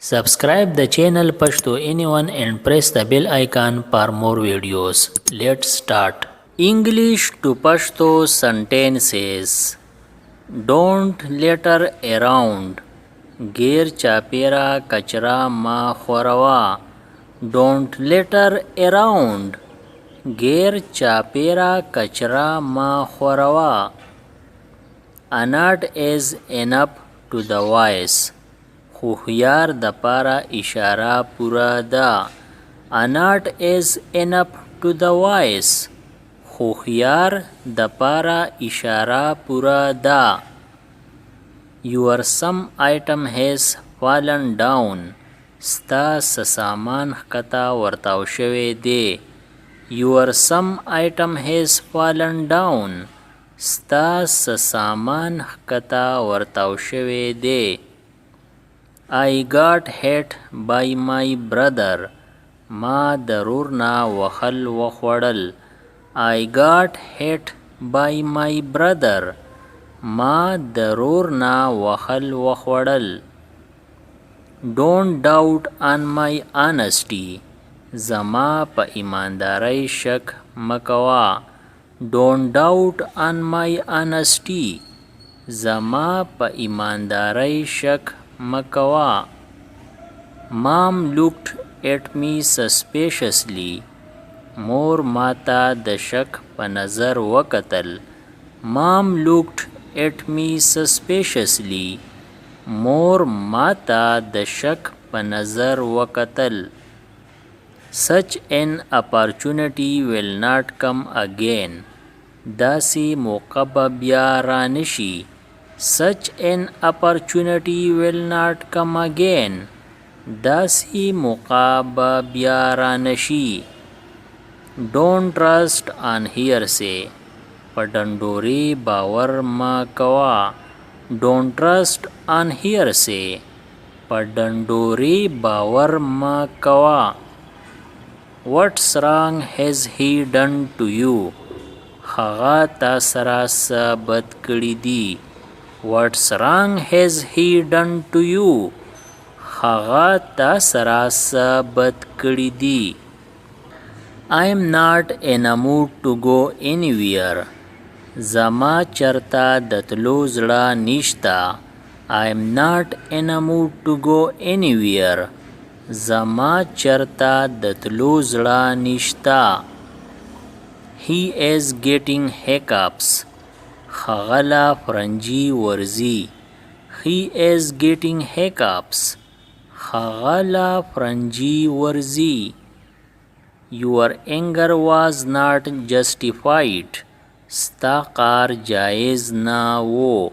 Subscribe the channel Pashto Anyone and press the bell icon for more videos. Let's start. English to Pashto sentences. Don't litter around. Gair chapera kachra ma khorwa. Don't litter around. Gair chapera kachra ma khorwa. Anat is enough to the voice. خو خيار د پاره اشاره پورا ده. Anat is enough to the voice. خو خيار د پاره اشاره پورا ده. Your some item has fallen down. ستا سامان ښکته ورتاو شوی دی. Your some item has fallen down. ستا سامان ښکته ورتاو شوی دی. I got hit by my brother. ما درور نا وخل وخوړل. I got hit by my brother. ما درور نا وخل وخوړل. Don't doubt on my honesty. زما په ایماندارۍ شک مکوا. Don't doubt on my honesty. زما په ایماندارۍ شک مکوا. Mom looked at me suspiciously. مور ماتا د شک په نظر وکتل. Mom looked at me suspiciously. مور ماتا د شک په نظر وکتل. Such an opportunity will not come again. داسې موقع به بیا رانشي. Such an opportunity will not come again. داسې موقع به بیا رانشي. Don't trust on hearsay. په ډنډورې باور مه کوه. Don't trust on hearsay. په ډنډورې باور مه کوه. What's wrong has he done to you? هغه تا سره څه بد کړي دي. What's wrong has he done to you? هغه تا سره څه بد کړي دي. I am not in a mood to go anywhere. زما چرته د تلو زړه نشته. I am not in a mood to go anywhere. زما چرته د تلو زړه نشته. He is getting hiccups. هغه لا فرنجي ورځي. He is getting hiccups. هغه لا فرنجي ورځي. Your anger was not justified. ستا قار جایز نه و.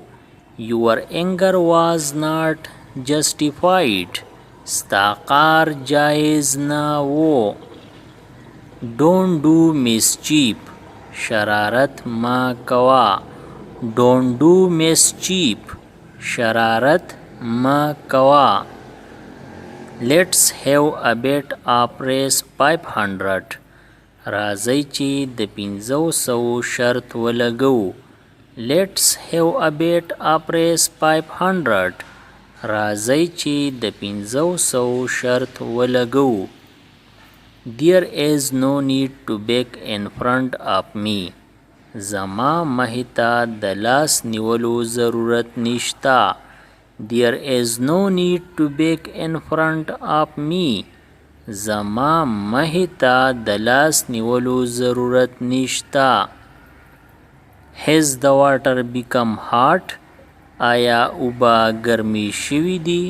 Your anger was not justified. ستا قار جایز نه و. Don't do mischief. شرارت ما کوا. Don't do mischief. شرارت ما کوا. Let's have a bet of race 500. راځئ چې د 500 شرط ولګو. Let's have a bet of race 500. راځئ چې د 500 شرط ولګو. There is no need to beg in front of me. زما مهتا د لاس نیولو ضرورت نشتا. There is no need to beg in front of me. زما مهتا د لاس نیولو ضرورت نشتا. Has the water become hot? آیا اوبه ګرمې شوي دي.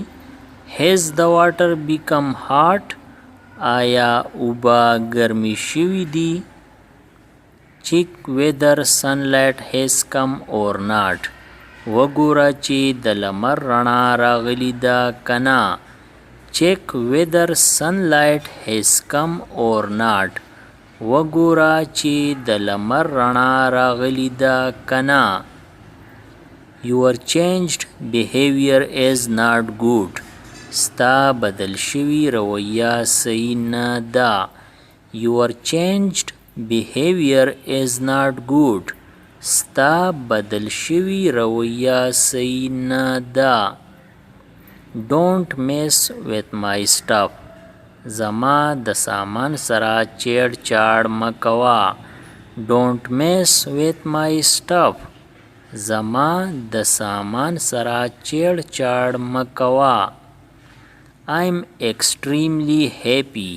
Has the water become hot? آیا اوبه ګرمې شوي دي. Check whether sunlight has come or not. وګوره چې د لمر رڼا راغلی ده کنا. Check whether sunlight has come or not. وګوره چې د لمر رڼا راغلی ده کنا. Your changed behavior is not good. ستا بدل شوی رویه صحیح نه ده. Your changed behavior is not good. ستا بدل شوی رویه صحیح نه ده. Don't mess with my stuff. زما د سامان سره چیړ چاړ مکوا. Don't mess with my stuff. زما د سامان سره چیړ چاړ مکوا. I'm extremely happy.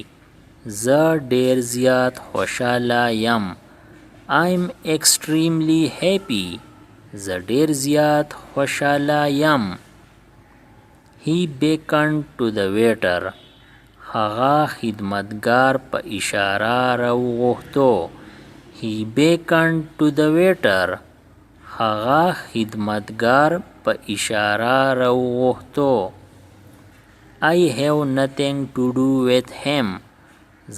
زه ډیر زیات خوشاله یم. I'm extremely happy. زه ډیر زیات خوشاله یم. He beckoned to the waiter. هغه خدمتګار په اشاره راوغوښتو. He beckoned to the waiter. هغه خدمتګار په اشاره راوغوښتو. I have nothing to do with him.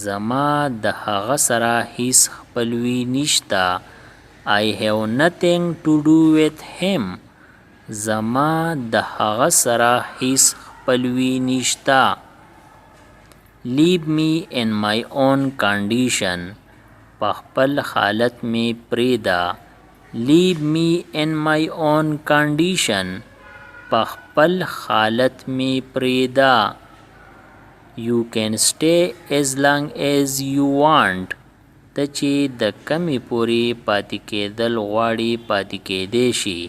زما د هغه سره هیڅ خپلوي نشته. I have nothing to do with him. زما د هغه سره هیڅ خپلوي نشته. Leave me in my own condition. په خپل حالت می پریدا. Leave me in my own condition. په خپل حالت می پریدا. You can stay as long as you want. ته چې د کمې پورې پاتې کېدل غواړې پاتې کېدی شي.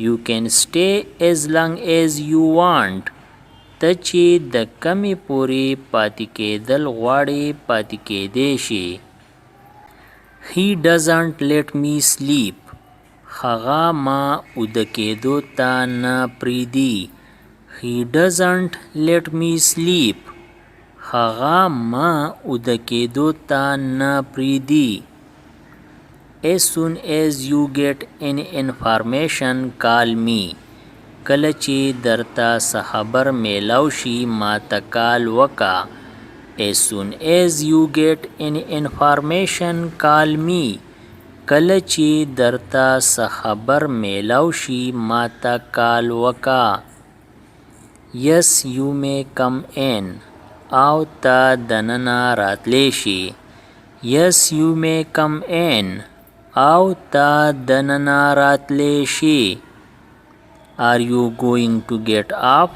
You can stay as long as you want. ته چې د کمې پورې پاتې کېدل غواړې پاتې کېدی شي. He doesn't let me sleep. هغه ما اوده کېدو ته نه پریدي. He doesn't let me sleep. هغه ما اوده کېدو ته نه پریدي. As soon as you get any information, call me. کله چې درته څه خبر میلاو شي ما ته کال وکا. As soon as you get any information, call me. کله چې درته څه خبر میلاو شي ما ته کال وکا. Yes, you may come in. او ته دننه راتلی شي. Yes, you may come in. او ته دننه راتلی شي. Are you going to get up?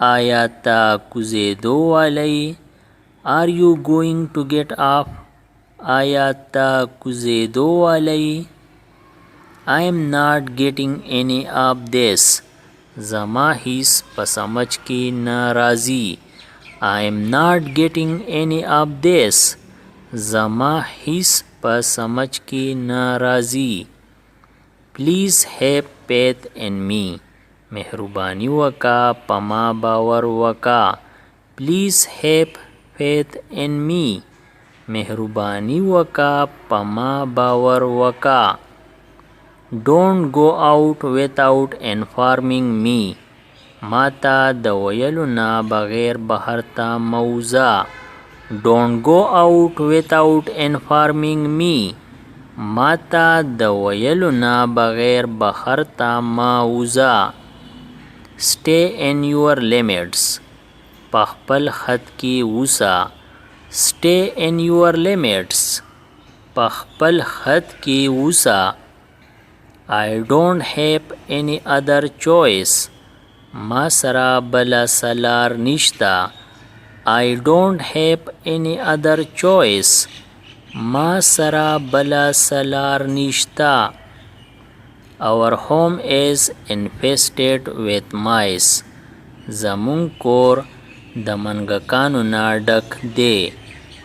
آیا ته کوزیدو والی؟ Are you going to get up? آیا ته کوزیدو والی؟ I am not getting any of this. زما هیڅ په سمجھ کې نه راځي. I am not getting any of this. زما هیڅ په سمجھ کې نه راځي. Please have faith in me. مهرباني وکا پما باور وکا. Please have faith in me. مهرباني وکا پما باور وکا. Don't go out without informing me. ما تا د ویلو نه بغیر بهر ته موزه. Don't go out without informing me. ما تا د ویلو نه بغیر بهر ته موزه. Stay in your limits. په خپل حد کې اوسه. Stay in your limits. په خپل حد کې اوسه. I don't have any other choice. ما سره بله سلار نشته. I don't have any other choice. ما سره بله سلار نشته. Our home is infested with mice. زمون کور د منګکانو نه ډک دی.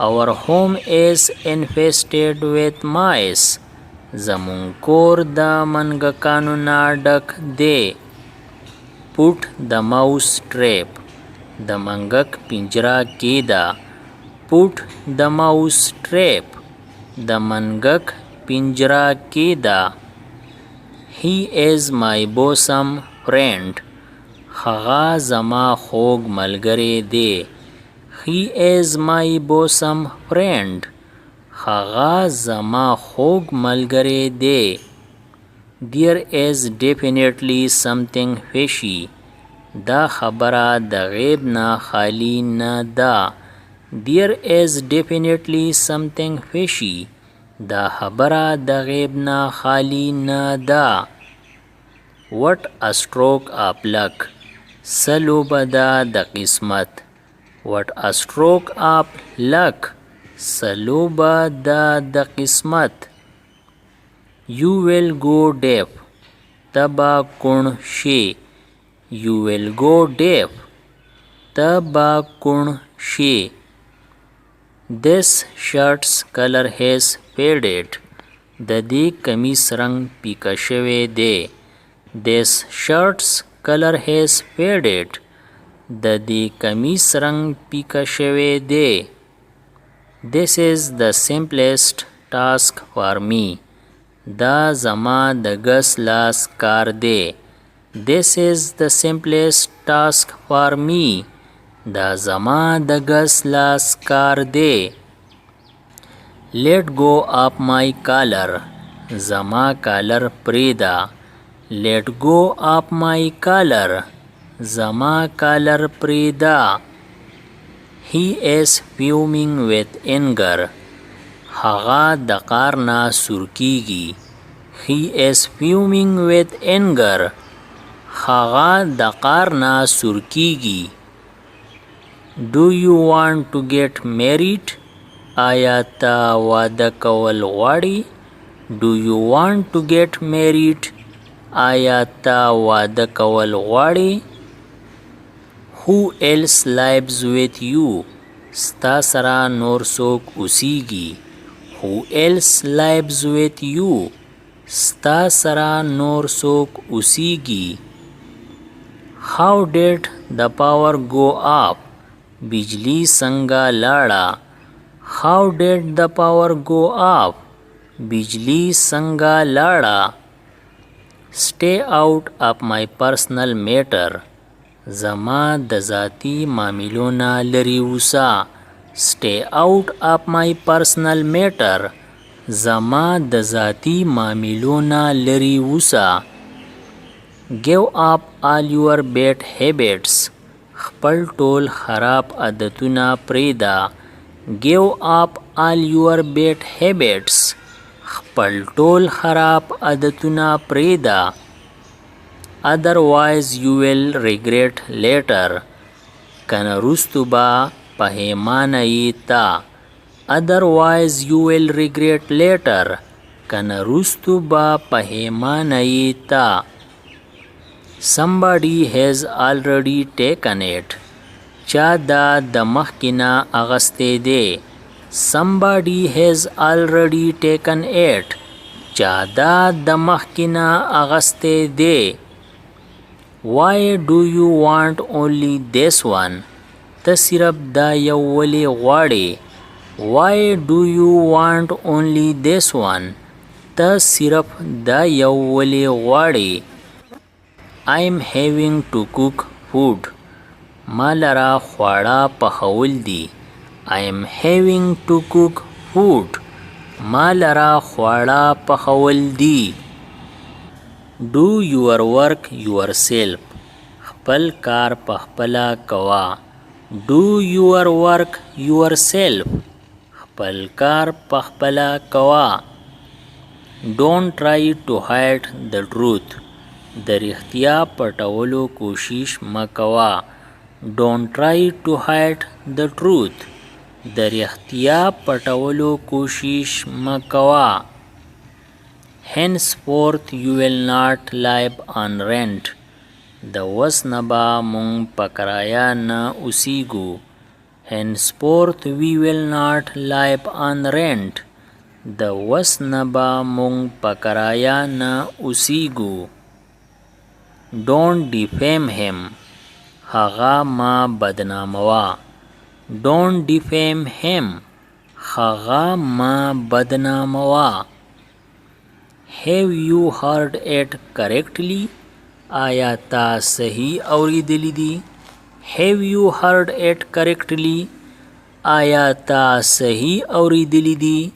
Our home is infested with mice. زمون کور د منګکانو نه ډک دی. Put the mouse trap. د منګک پنجره کیدا. Put the mouse trap. د منګک پنجره کیدا. He is my bosom friend. هغه زما خوږ ملګری دی. He is my bosom friend. هغه زما خوږ ملګری دی. There is definitely something fishy. دا خبره د غیب نه خالی نه ده. There is definitely something fishy. دا خبره د غیب نه خالی نه ده. What a stroke of luck. سلوبه ده د قسمت. What a stroke of luck. سلوبه ده د قسمت. You will go deaf. تبا کون شي. You will go deaf. تبا کون شي. This shirt's color has faded. د دې کمیس رنگ پیکه شوی دی. This shirt's color has faded. د دې کمیس رنگ پیکه شوی دی. This is the simplest task for me. دا زما د ګس لاس کار دی. This is the simplest task for me. دا زما د ګس لاس کار دی. Let go of my collar. زما کالر پریدا. Let go of my collar. زما کالر پریدا. He is fuming with anger. هغه د قار نه سورکیږي. He is fuming with anger. هغه د قار نه سورکیږي. Do you want to get married? آیا ته واده کول غواړې؟ Do you want to get married? آیا ته واده کول غواړې؟ Who else lives with you? ستا سره نور څوک اوسیږي. Who else lives with you? ستا سره نور څوک اوسیږي. How did the power go up? بجلی څنګه لاړه. How did the power go up? بجلی څنګه لاړه. Stay out of my personal matter. زما د ذاتی معاملو نه لرې اوسه. Stay out of my personal matter. زما د ذاتی معاملو نه لرې اوسه. Give up all your bad habits. خپل ټول خراب عادتونه پریږده. Give up all your bad habits. خپل ټول خراب عادتونه پریږده. Otherwise you will regret later. کنه وروستو به پښیمانه یې ته. Otherwise you will regret later. کنه وروستو به پښیمانه یې ته. Somebody has already taken it. چا دا د مخکې نه اغستی دی. Somebody has already taken it. چا دا د مخکې نه اغستی دی. Why do you want only this one? ته صرف دا یو ولې غواړې. Why do you want only this one? ته صرف دا یو ولې غواړې. I'm having to cook food. ما لره خواړه پخول دي. I'm having to cook food. ما لره خواړه پخول دي. Do your work yourself. خپل کار پخپله کوه. Do your work yourself. خپل کار پخپله کوه. Don't try to hide the truth. د رښتیا پټولو کوشش مه کوه. Don't try to hide the truth. د رښتیا پټولو کوشش مه کوه. Henceforth you will not live on rent. د اوس نه به مونږ په کرایه نه اوسیږو. Henceforth we will not live on rent. د اوس نه به مونږ په کرایه نه اوسیږو. Don't defame him. هغه ما بدناموه. Don't defame him. هغه ما بدناموه. Have you heard it correctly? آیا تا صحیح اوریدلی دی. Have you heard it correctly? آیا تا صحیح اوریدلی دی.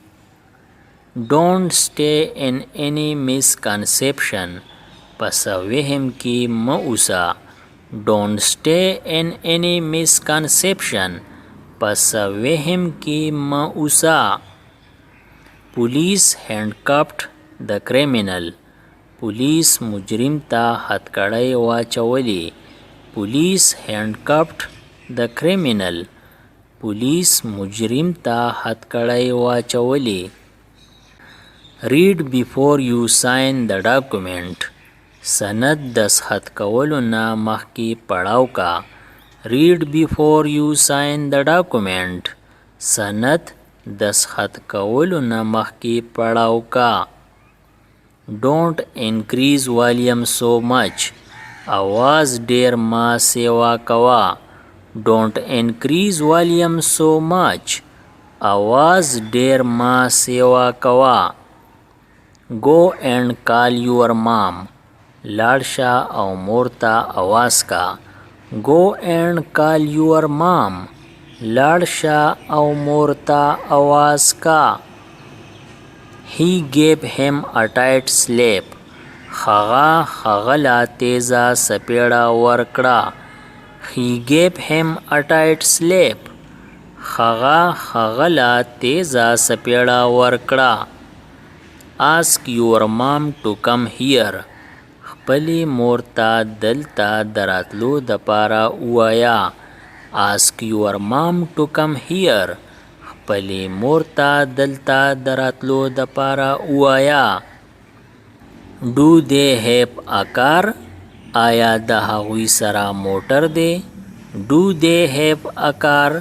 Don't stay in any misconception. پس وهم کې مه اوسه. Don't stay in any misconception. پس وهم کې مه اوسه. Police handcuffed the criminal. پولیس مجرم ته هتکړۍ واچولې. Police handcuffed the criminal. پولیس مجرم ته هتکړۍ واچولې. Read before you sign the document. سند دستخط کولو نه مخکې پړاو کا. Read before you sign the document. سند دستخط کولو نه مخکې پړاو کا. Don't increase volume so much. आवाज ډیر ما سیوا کوا. Don't increase volume so much. आवाज ډیر ما سیوا کوا. Go and call your mom. لاړ شه او مور ته आवाज کا. Go and call your mom. لاړ شه او مور ته आवाज کا. He gave him a tight slap. هغه لا تیزه سپیړه ورکړه. He gave him a tight slap. هغه لا تیزه سپیړه ورکړه. Ask your mom to come here. خپلې مور ته دلته دراتلو دپاره ووایه. Ask your mom to come here. خپلې مور ته دلته دراتلو دپاره ووایه. Do they have a car? آیا د هغوی سره موټر دی؟ Do they have a car?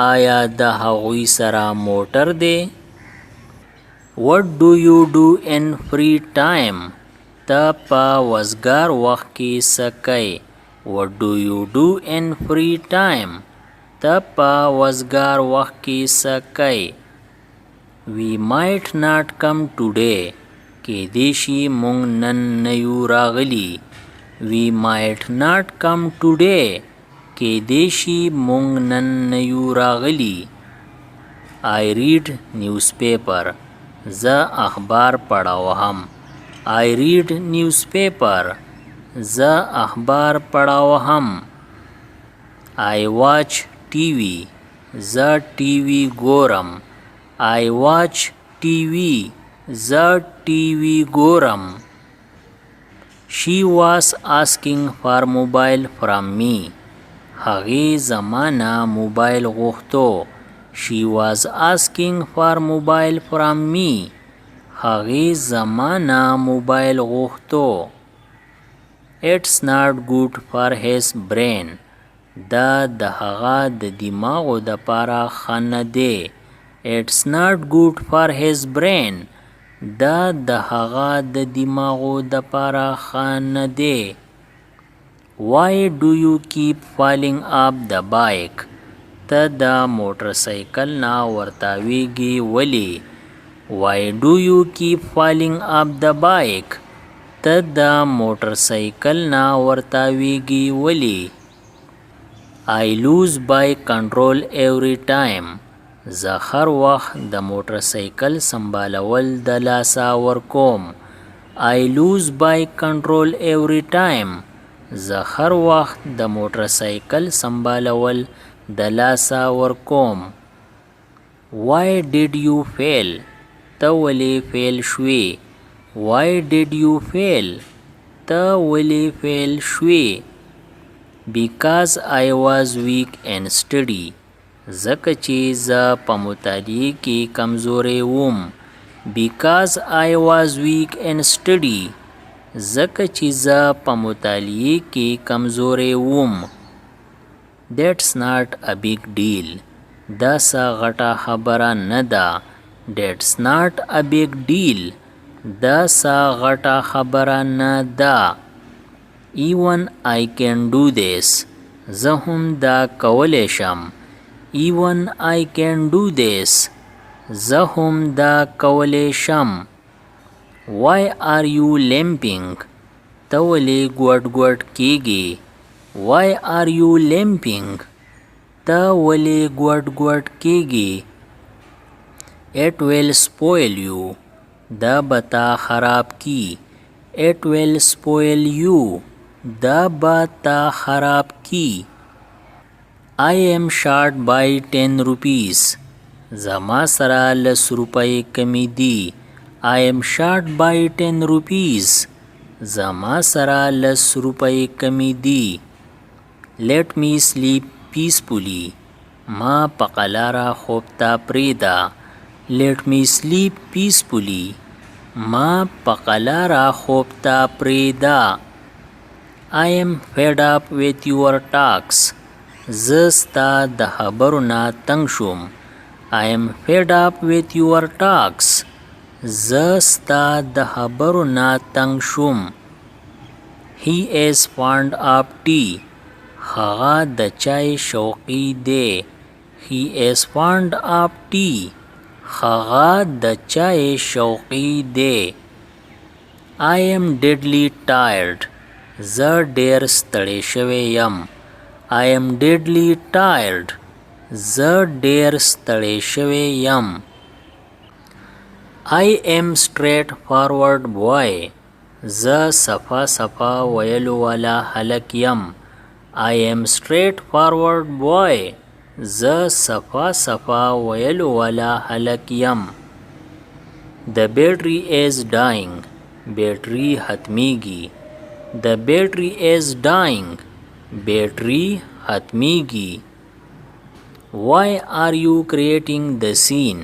آیا د هغوی سره موټر دی؟ What do you do in free time? ته په وزګار وخت کې څه کوې؟ What do you do in free time? ته په وزګار وخت کې څه کوې؟ We might not come today. کیدای شي موږ نن نه یو راغلي. We might not come today. کیدای شي موږ نن نه یو راغلي. I read newspaper. زه اخبار پړاوهم. I read newspaper. زه اخبار پړاوهم. I watch TV. زه TV ګورم. I watch TV. زه TV ګورم. She was asking for mobile from me. هغې زمانه موبایل غوښتو. She was asking for mobile from me. هغې زمانه موبایل غوښتو. It's not good for his brain. دا د هغه د دماغو دپاره ښه نه دی. It's not good for his brain. دا د هغه د دماغو دپاره ښه نه دی. Why do you keep falling off the bike? ته د موټر سایکل نه ورتاویږي ولې؟ Why do you keep falling off the bike? ته د موټر سایکل نه ورتاویږي ولې؟ I lose bike control every time. زه هر وخت د موټر سایکل سمبالول د لاسه ورکوم. I lose bike control every time. زه هر وخت د موټر سایکل سمبالول د لاسه ورکوم. Why did you fail? ته ولې فیل شوې؟ Why did you fail? ته ولې فیل شوې؟ Because I was weak in study. ځکه چې زه په مطالعې کې کمزوری وم. Because I was weak in study. ځکه چې زه په مطالعې کې کمزوری وم. That's not a big deal. دا څه غټه خبره نه ده. That's not a big deal. دا څه غټه خبره نه ده. Even I can do this. زه هم دا کولی شم. Even I can do this. زه هم دا کولی شم. Why are you limping? ته ولې ګوډ ګوډ کېږې؟ Why are you limping? ته ولې ګوډ ګوډ کېږې؟ It will spoil you. دا به تا خراب کی. It will spoil you. دا به تا خراب کی. I am short by 10 rupees. زما سره 10 روپۍ کمی دي. I am short by 10 rupees. زما سره 10 روپۍ کمی دي. let me sleep peacefully. ما په قلاره خوب ته پریږده. let me sleep peacefully. ما په قلاره خوب ته پریږده. I am fed up with your talks. زه ستا د خبرو نه تنګ شوم. I am fed up with your talks. زه ستا د خبرو نه تنګ شوم. He is fond of tea. هغه د چای شوقي دی. He is fond of tea. هغه د چای شوقي دی. I am deadly tired. زه ډیر ستړی شوی یم. I am deadly tired. زه ډیر ستړی شوی یم. I am straightforward boy. زه صفا صفا ویلو والا هلک یم. I am straightforward boy. زه صفا صفا ویلو والا هلک یم. The battery is dying. بیټری ختمیږي. The battery is dying. بیټری ختمیږي. Why are you creating the scene?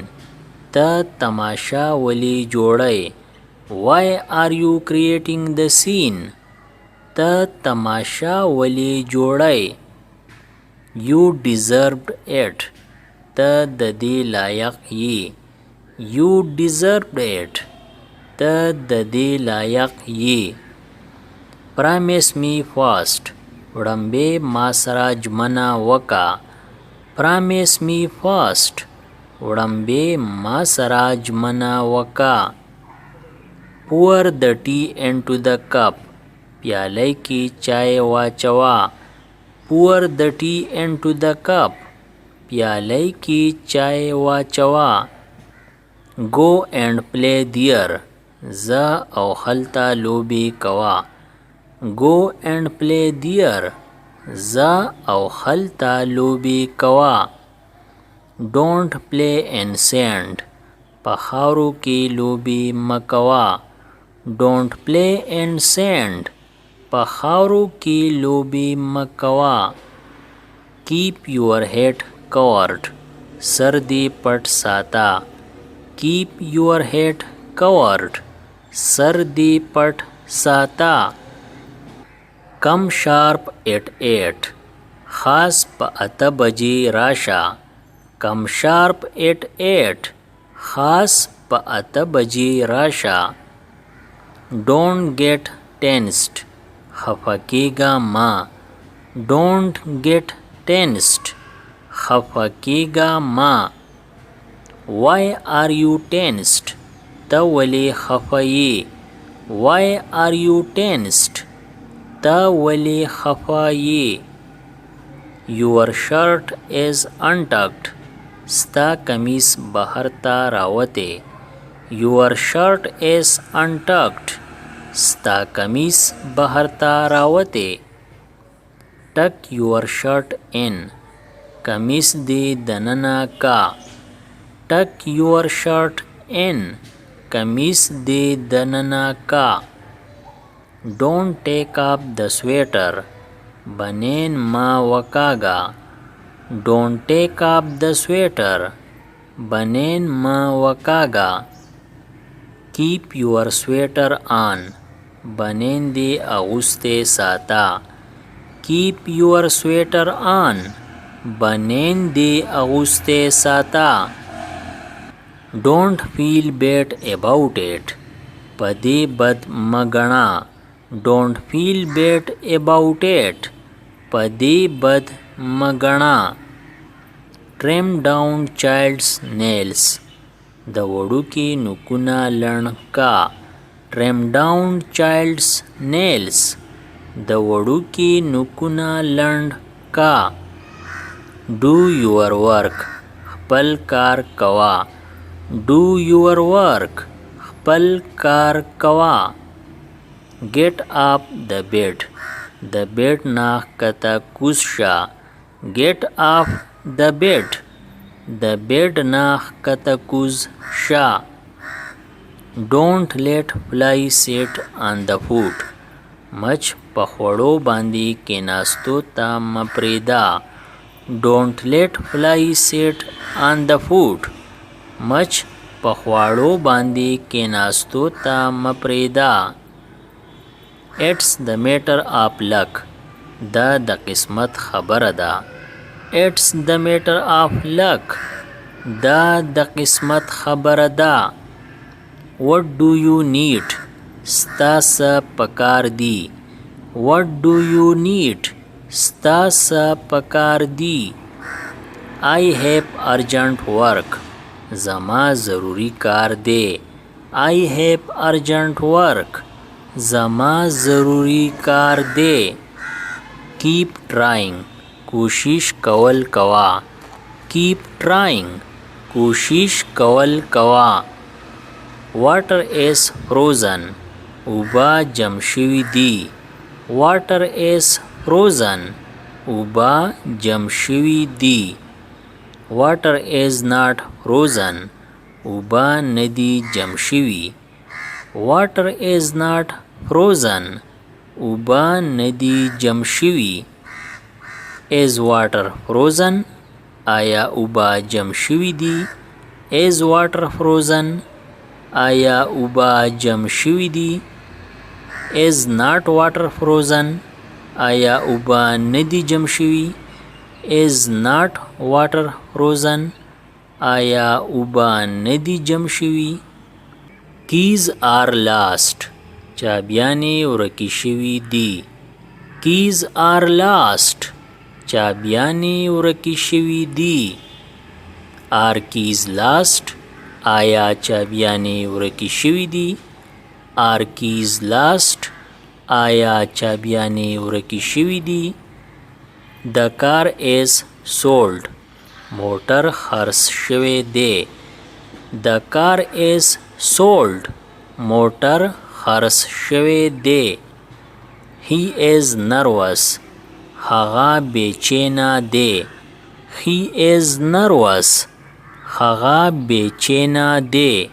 ته تماشا ولی جوړی. Why are you creating the scene? ته تماشا ولی جوړی. You deserved it. ته د دې لایق یې. You deserved it. ته د دې لایق یې. Promise me first. وړاندې ما سره ژمنه وکړه. Promise me first. وړاندې ما سره ژمنه وکړه. Pour the tea into the cup. پیاله کې چای واچوه. Pour the tea into the cup. پیاله کې چای واچوه. Go and play there. زه او هلته لوبې کوه. Go and play there. زه او هلته لوبې کوه. Don't play in sand. په خاورو کې لوبې مه کوه. Don't play in sand. په خاورو کې لوبې مه کوه. Keep your head covered. سر دې پټ ساته. Keep your head covered. سر دې پټ ساته. Come sharp at 8. خاص په 8 بجې راشه. Come sharp at 8. خاص په 8 بجې راشه. Don't get tensed. خفه کېږه مه. Don't get tensed. خفه کېږه مه. Why are you tensed? ته ولې خفه یې. Why are you tensed? ته ولې خفه یې. Your shirt is untucked. ستا کمیس بهر ته راوتی. Your shirt is untucked. ستا کمیس بهر ته راوتی. Tuck your shirt in. کمیس دې دننه کا. Tuck your shirt in. کمیس دې دننه کا. Don't take up the sweater. بنین ما وکاگا. Don't take up the sweater. بنین ما وکاگا. Keep your sweater on. بنین دی اغوسته ساتا. Keep your sweater on. بنین دی اغوسته ساتا. Don't feel bad about it. پدی بد مگنا. Don't feel bad about it. پدی بد مگنا. Trim down child's nails. د وړوکي نوکونه لڼ کا. Trim down child's nails. د وړوکي نوکونه لڼ کا. Do your work. خپل کار کوا. Do your work. خپل کار کوا. Get up the bed. د بیډ نه کته کوز شه. Get up the bed. د بیډ نه کته کوز شه. Don't let fly sit on the foot. مچ په خوړو باندې کیناستو ته مه پرېږده. Don't let flies sit on the food. مچ په خواړو باندې کیناستو ته مه پرېږده. It's the matter of luck. دا د قسمت خبره ده. It's the matter of luck. دا د قسمت خبره ده. What do you need? ستا څه پکار دي. What do you need? ستا څه پکار دي. I have urgent work. زما ضروری کار دی. I have urgent work. زما ضروری کار دی. Keep trying. کوشش کول کوا. Keep trying. کوشش کول کوا. Water is frozen. اوبه جم شوي دي. Water is frozen. اوبه جم شوي دي. Water is not frozen. اوبه ندي جم شوي. Water is not frozen. اوبه ندي جم شوي. Is water frozen? آیا اوبه جم شوي دي. Is water frozen? آیا اوبه جم شوي دي. Is not water frozen? آیا اوبه ندي جم شوي. Is not water frozen? آیا اوبه ندي جم شوي. Keys are lost. چابیانې ورکې شوي دي. Keys are lost. چابیانې ورکې شوي دي. Are keys lost? آیا چابیانې ورکې شوي دي. Are keys lost? آیا چابیانې ورکې شوي دي. The car is sold. موټر خرڅ شوی دی. The car is sold. موټر خرڅ شوی دی. He is nervous. هغه بېچینه دی. He is nervous. هغه بېچینه دی.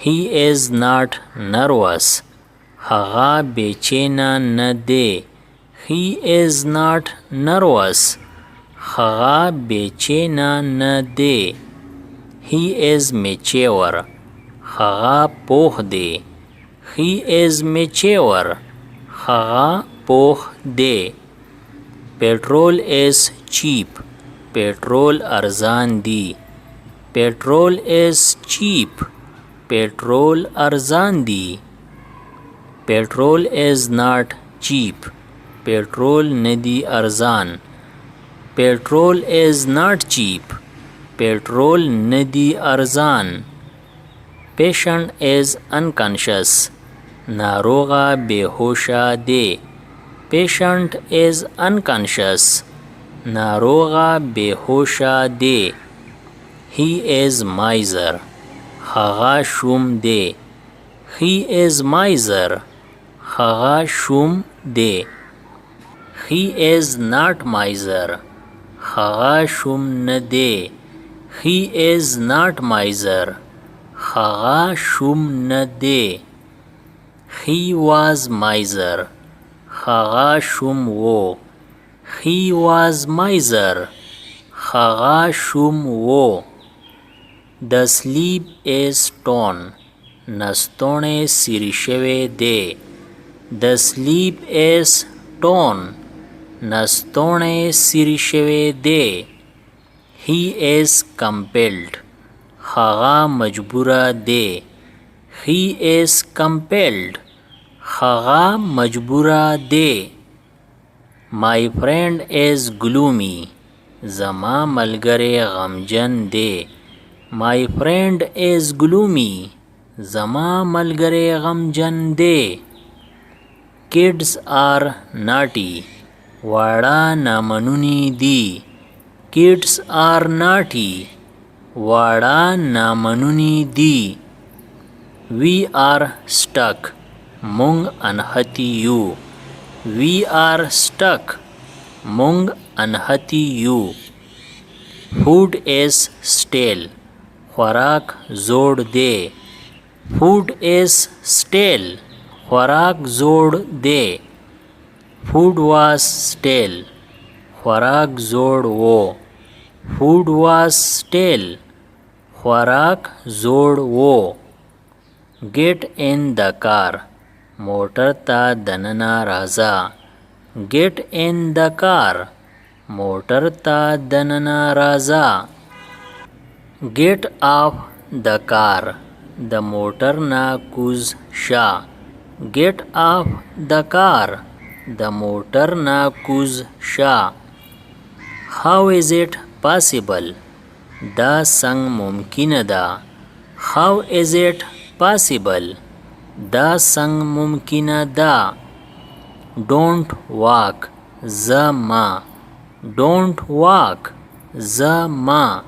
He is not nervous. هغه بېچینه نه دی. He is not nervous. هغه بېچینه نه دی. He is mature. هغه پوخ دی. He is mature. هغه پوخ دی. Petrol is cheap. petrol ارزان دی. Petrol is cheap. petrol ارزان دی. Petrol is not cheap. petrol ندی ارزان. Petrol is not cheap. petrol ندی ارزان. Patient is unconscious. ناروغه بېهوشه دی. Patient is unconscious. ناروغه بېهوشه دی. He is miser. هغه شوم دی. He is miser. هغه شوم دی. He is not miser. هغه شوم نه دی. He is not miser. هغه شوم نه دی. He was miser. هغه شوم وو. He was miser. هغه شوم وو. The sleep is torn. نستوڼی سیری شوی دی. The sleep is torn. نستوڼی سیری شوی دی. He is compelled. هغه مجبوره دی. He is compelled. هغه مجبوره دی. My friend is gloomy. زما ملګری غمجن دی. My friend is gloomy. زما ملګری غمجن دی. Kids are naughty. واړه نامنوني دي. Kids are naughty. واړه نامنوني دي. We are stuck. مونږ انحتی یو. We are stuck. مونږ انحتی یو. Food is stale. خوراک زوړ دی. Food is stale. خوراک زوړ دی. food was stale, خوراک زوړ و. food was stale, خوراک زوړ و. get in the car, موټر ته دننه راځه. get in the car, موټر ته دننه راځه. get off the car, د موټر نه کوز شه. get off the car, د موټر نه کوز شه. how is it possible, دا څنګه ممکنه ده. how is it possible, دا څنګه ممکنه ده. don't walk, زه ما. don't walk, زه ما.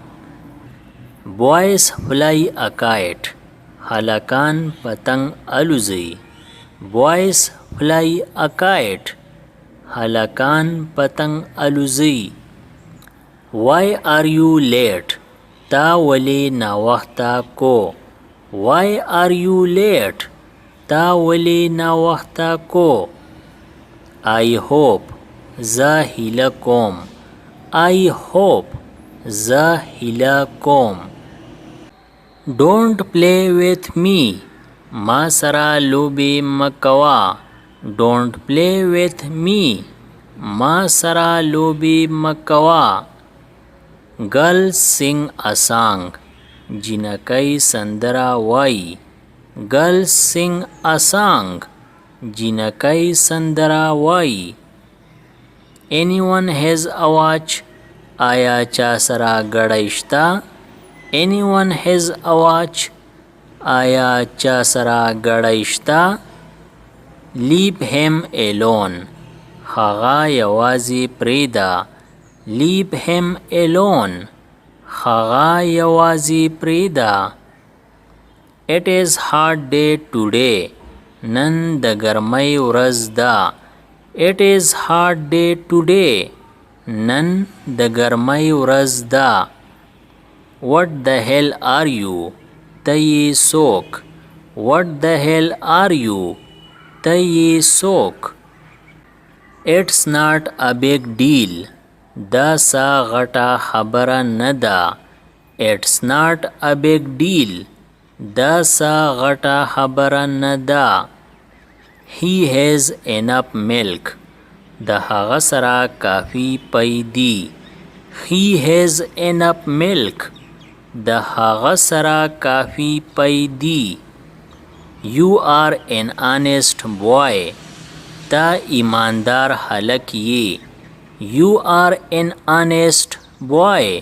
boys fly a kite, هلکان پتنګ الوزي. boys fly a kite, هلکان پتنګ الوزي. why are you late, تا ولې ناوخته کو. why are you late, تا ولې ناوخته کو. I hope, زه هیله کوم. I hope, زه هیله کوم. don't play with me, ما سره لوبې مکوا. don't play with me, ما سره لوبې مکوا. girls sing a song, جنکۍ سندره وایي. girls sing a song, جنکۍ سندره وایي. anyone has a watch, آیا چا سره ګړۍ شته. anyone has a watch, آیا چا سره ګړۍ شته. leave him alone, هغه یوازې پرېږده. leave him alone, هغه یوازې پرېږده. it is hot day today, نن د ګرمۍ ورځ ده. it is hot day today, نن د ګرمۍ ورځ ده. what the hell are you, ته یې څوک. what the hell are you, ته یې څوک. it's not a big deal, دا څه غټه خبره نه ده. it's not a big deal, دا څه غټه خبره نه ده. he has enough milk, د هغه سره کافي پی دی. he has enough milk, د هغه سره کافي پی دی. you are an honest boy, تا ایماندار هلک یې. you are an honest boy,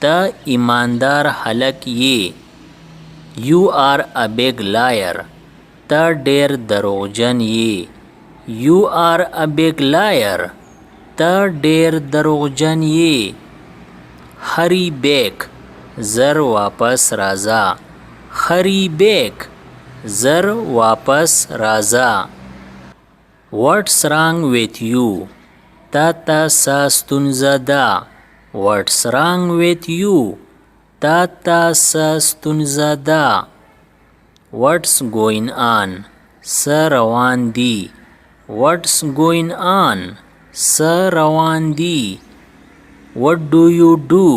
تا ایماندار هلک یې. you are a big liar, تا ډېر دروغجن یې. you are a big liar, تا ډېر دروغجن یې. hurry back, زر واپس راځه. hurry back, زر واپس راځه. what's wrong with you, تا ته څه ستونزه ده. what's wrong with you, تا ته څه ستونزه ده. what's going on, څه روان دي. what's going on, څه روان دي. what do you do,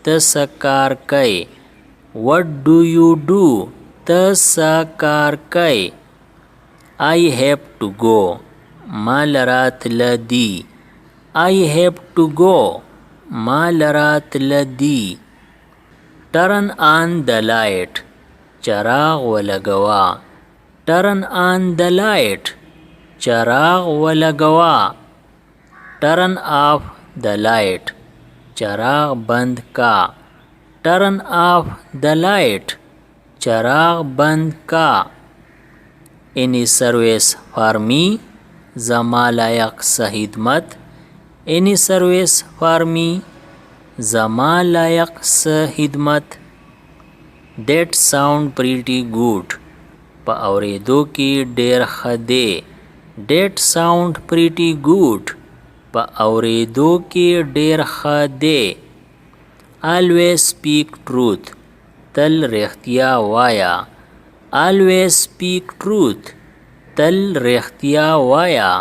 ته څه کار کوې. what do you do, ته څه کار کوې. I have to go, ما لره تله دي. I have to go, ما لره تله دي. turn on the light, چراغ ولګوه. turn on the light, چراغ ولګوه. turn off the light, چراغ بند کا. turn off the light, چراغ بند کا. any service for me, زما لایق څه خدمت. any service for me, زما لایق څه خدمت. that sound pretty good, په اورېدو کې ډېر ښه دی. that sound pretty good, په اورېدو کې ډېر ښه دی. always speak truth, تل رښتیا وایه. always speak truth, تل رښتیا وایه.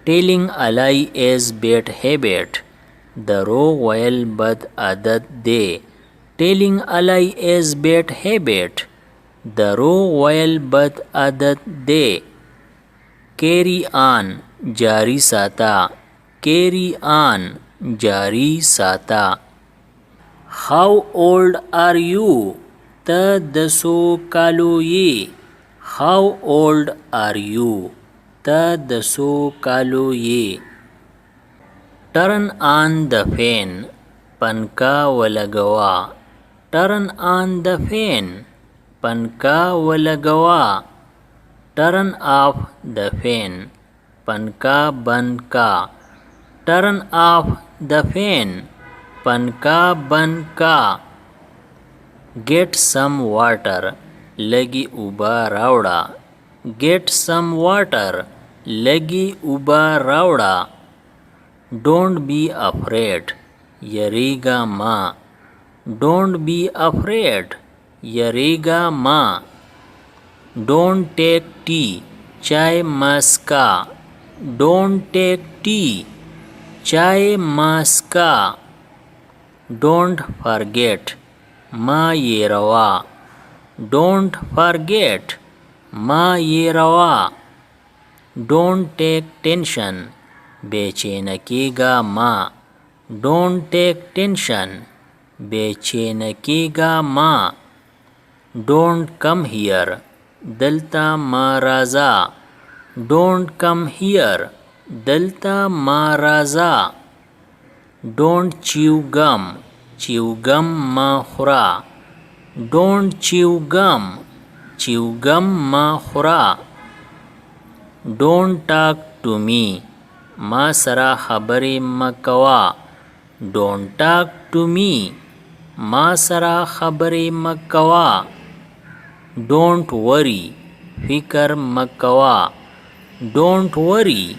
Telling a lie is bad habit. دروغ ویل بد عادت دی. Telling a lie is bad habit. دروغ ویل بد عادت دی. Carry on جاری ساتا. Carry on جاری ساتا. How old are you? ته د څو کالو یې. How old are you? ته د څو کالو یې. Turn on the fan. پنکا ولګوا. Turn on the fan. پنکا ولګوا. Turn off the fan. پنکا بند کا. Turn off the fan. پنکا بند کا. Get some water. لګي اوبه راوړه. Get some water. لګي اوبه راوړه. Don't be afraid. یریګا ما. Don't be afraid. یریګا ما. Don't take tea. چای مسکا. Don't take tea. چای مسکا. Don't forget. ما یروا. Don't forget. ما یروا. Don't take tension. बेचैन कीगा माँ. Don't take tension. बेचैन कीगा माँ. Don't come here. दलता माराजा. Don't come here. दलता माराजा. Don't chew gum. Chew gum ما خورا. Don't chew gum. Chew gum ما خورا. Don't talk to me. ما سره خبرې مکوا. Don't talk to me. ما سره خبرې مکوا. Don't worry. فکر مکوا. Don't worry.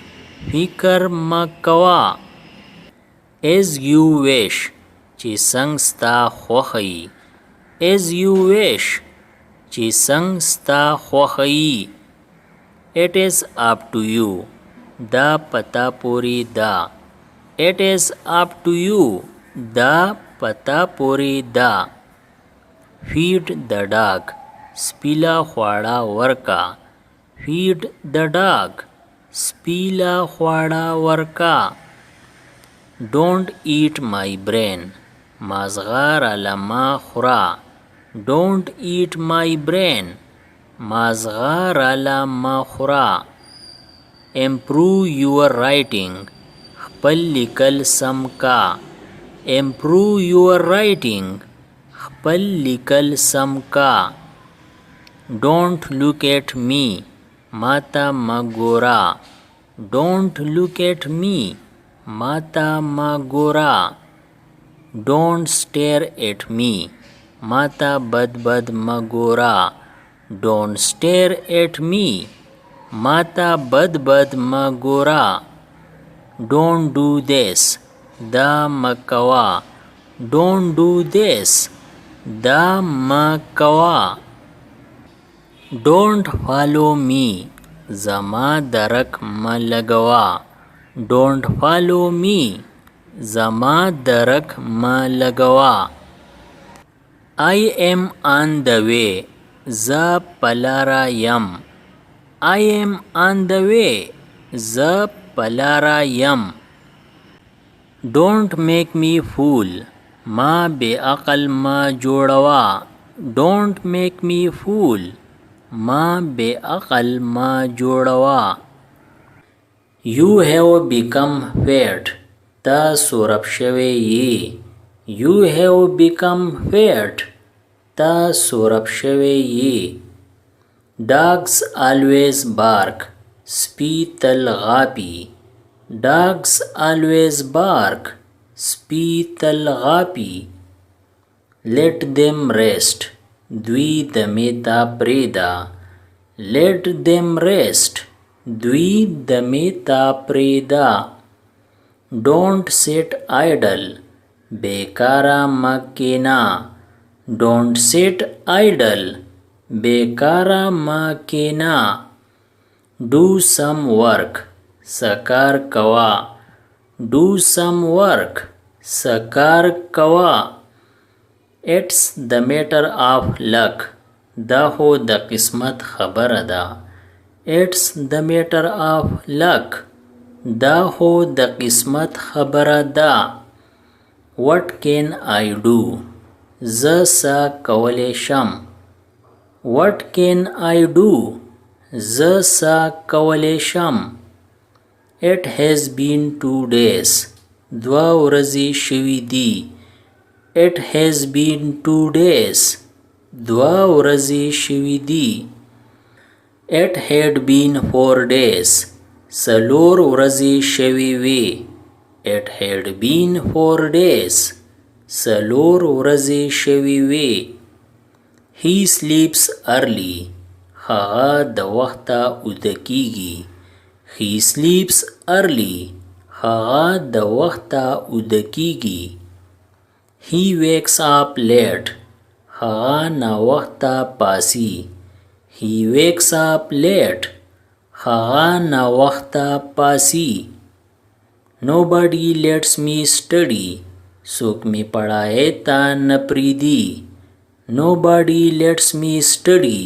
فکر مکوا. As you wish. چې څنګه ستا خوښي. As you wish. چې څنګه ستا خوښي. It is up to you. دا پتا پوری دا. It is up to you. دا پتا پوری دا. Feed the dog. سپیلا خواړه ورکا. Feed the dog. سپیلا خواړه ورکا. Don't eat my brain. مازغه راله ما خورا. Don't eat my brain. مازغه راله ما خورا. Improve your writing. خپل لیکل سم کا. Improve your writing. خپل لیکل سم کا. Don't look at me. ماتا مګورا. Don't look at me. ماتا مګورا. Don't stare at me. ماتا بد بد مګورا. Don't stare at me. ماتا بد بد مګورا. Don't do this. دا مکوا. Don't do this. دا مکوا. Don't follow me. زما درک ملګوا. Don't follow me. زما درک ملګوا. I am on the way. ز پلارا یم. I am on the way. ز پلارا یم. Don't make me fool. ما بے عقل ما جوړوا. Don't make me fool. ما بے عقل ما جوړوا. You have become fat. تا سورب شوی یې. You have become fat. تا سورب شوی یې. Dogs always bark. سپی تل غاپي. Dogs always bark. سپی تل غاپي. Let them rest. دوی دمې ته پرېږده. Let them rest. دوی دمې ته پرېږده. Don't sit idle. بیکاره مه کښېنه. Don't sit idle. بیکاره مه کښېنه. Do some work. سکار کوا. Do some work. سکار کوا. It's the matter of luck. دا خو د قسمت خبره ده. It's the matter of luck. دا خو د قسمت خبره ده. What can I do? زه څه کولی شم. What can I do? زه څه کولی شم. It has been 2 days. 2 ورځې شوي دي. It has been 2 days. 2 ورځې شوي دي. It had been 4 days. 4 ورځې شوي وي. It had been 4 days. 4 ورځې شوي وي. He sleeps early. هغه د وخته اوده کیږي. He sleeps early. هغه د وخته اوده کیږي. He wakes up late. هغه ناوخته پاسی. He wakes up late. هغه ناوخته پاسی. Nobody lets me study. څوک می پڑھائی تا نه پریدي. Nobody lets me study.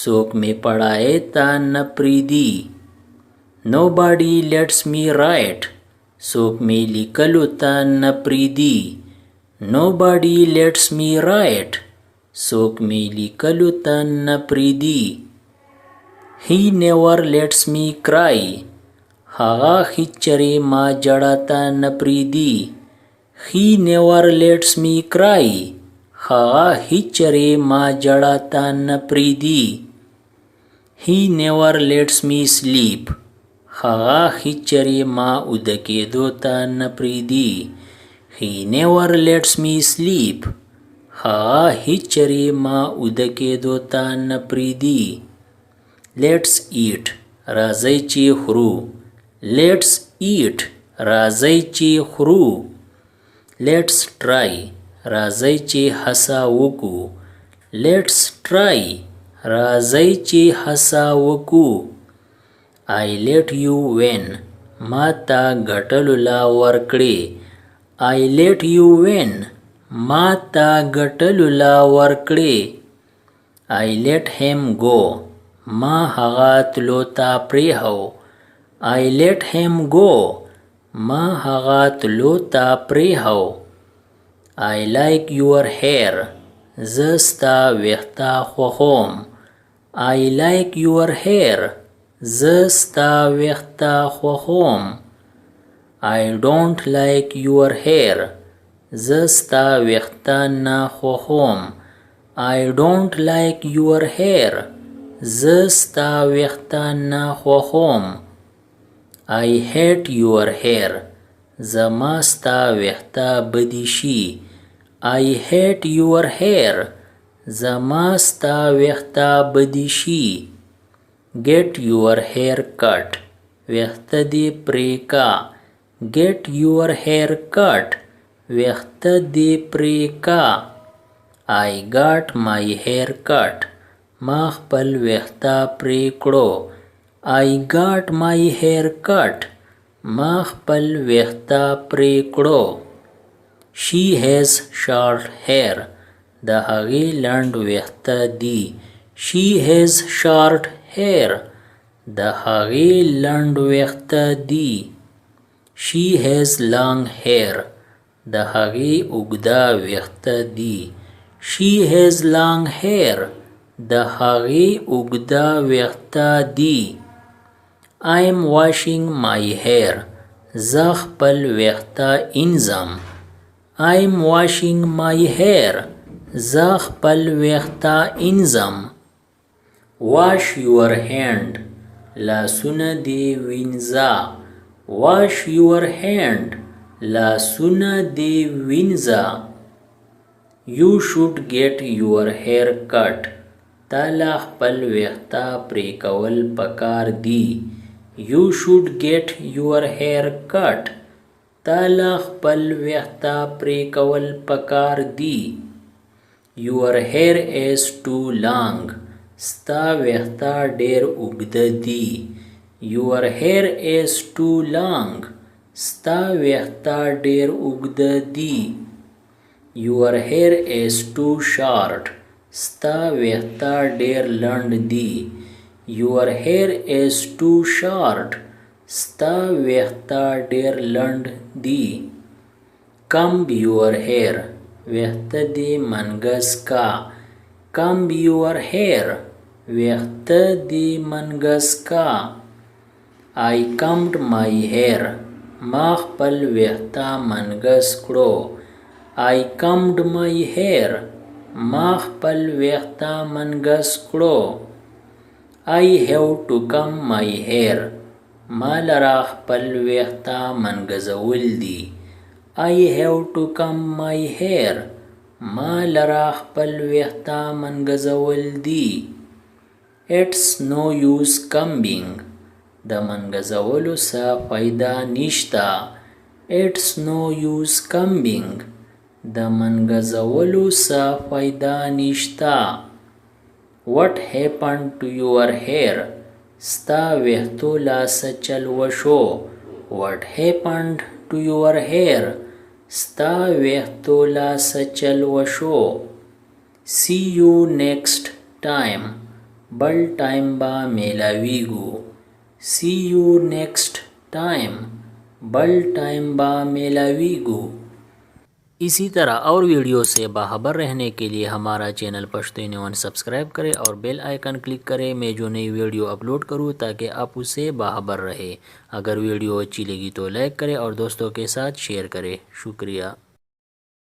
څوک می پڑھائی تا نه پریدي. Nobody lets me write. څوک می لیکلو تا نه پریدي. Nobody lets me write. څوک می لیکلو تا نه پریدي. He never lets me cry. هغه هیڅ چرې ما جړا تا نه پریدي. He never lets me cry. هغه هیڅ چرې ما جړا تا نه پریدي. He never lets me sleep. هغه هیڅ چرې ما اوده کېدو ته نه پریدي. He never lets me sleep. هغه هیڅ چرې ما اوده کېدو ته نه پریدي. Let's eat. راځئ چې خورو. Let's eat. راځئ چې خورو. Let's try. راځئ چې هڅه وکړو. Let's try. راځئ چې هڅه وکړو. I let you win. ما تا ګټلو لا ورکړې. I let you win. ما تا ګټلو لا ورکړې. I let him go. ما هغه تلو ته پریښو. I let him go. ما هغه تلو ته پریښو. I like your hair. زه ستا ویښته خوښوم. I like your hair. زه ستا ویښته خوښوم. I don't like your hair. زه ستا ویښته نه خوښوم. I don't like your hair. زه ستا ویښته نه خوښوم. I hate your hair. زما ستا ویښته بدې شي. I hate your hair. زما ستا ویښته بدې شي. Get your hair cut. ویښته دې پرې کا. Get your hair cut. ویښته دې پرې کا. I got my hair cut. ما خپل ویښته پرې کړو. I got my hair cut. ما خپل ویښته پرې کړو. She has short hair. د هغې لنډ ویښته دي. She has short hair. د هغې لنډ ویښته دي. She has long hair. د هغې اوږده ویښته دي. She has long hair. د هغې اوږده ویښته دي. I am washing my hair. زه خپل ویښته انځم. I am washing my hair. زه خپل ویښته انځم. Wash your hand. لاسونه دې وینځه. Wash your hand. لاسونه دې وینځه. You should get your hair cut. تا لا خپل ویښته پرې کول پکار دي. You should get your hair cut. تا لا خپل ویښته پرې کول پکار دي. Your hair is too long. ستا ویښته ډېر اوږده دي. Your hair is too long. ستا ویښته ډیر اوږده دي. Your hair is too short. ستا ویښته ډیر لنډ دي. Your hair is too short. ستا ویښته ډیر لنډ دي. Comb your hair. ویښته دې منګس کا. Comb your hair. ویښته دې منګس کا. I combed my hair. ما خپل ویښته منګس کړو. I combed my hair. ما خپل ویښته منګس کړو. I have to comb my hair. ما لره خپل ویښته منګزول دي. I have to comb my hair. ما لره خپل ویښته منګزول دي. It's no use combing. د منګزولو څه فایده نشته. It's no use combing. د منګزولو څه فایده نشته. What happened to your hair? ستا ویښتو له څه چل وشو. What happened to your hair? ستا ویښتو له څه چل وشو. See you next time. بل ټایم به میلاویږو. See you next time. بل ٹائم با میلاویگو. इसी तरह और वीडियो से बाखबर रहने के लिए हमारा चैनल Pashto anyone subscribe करें और बेल आइकन क्लिक करें। मैं जो नई वीडियो अपलोड करूं ताकि आप उससे बाखबर रहे। अगर वीडियो अच्छी लगी तो लाइक करें और दोस्तों के साथ शेयर करें। शुक्रिया।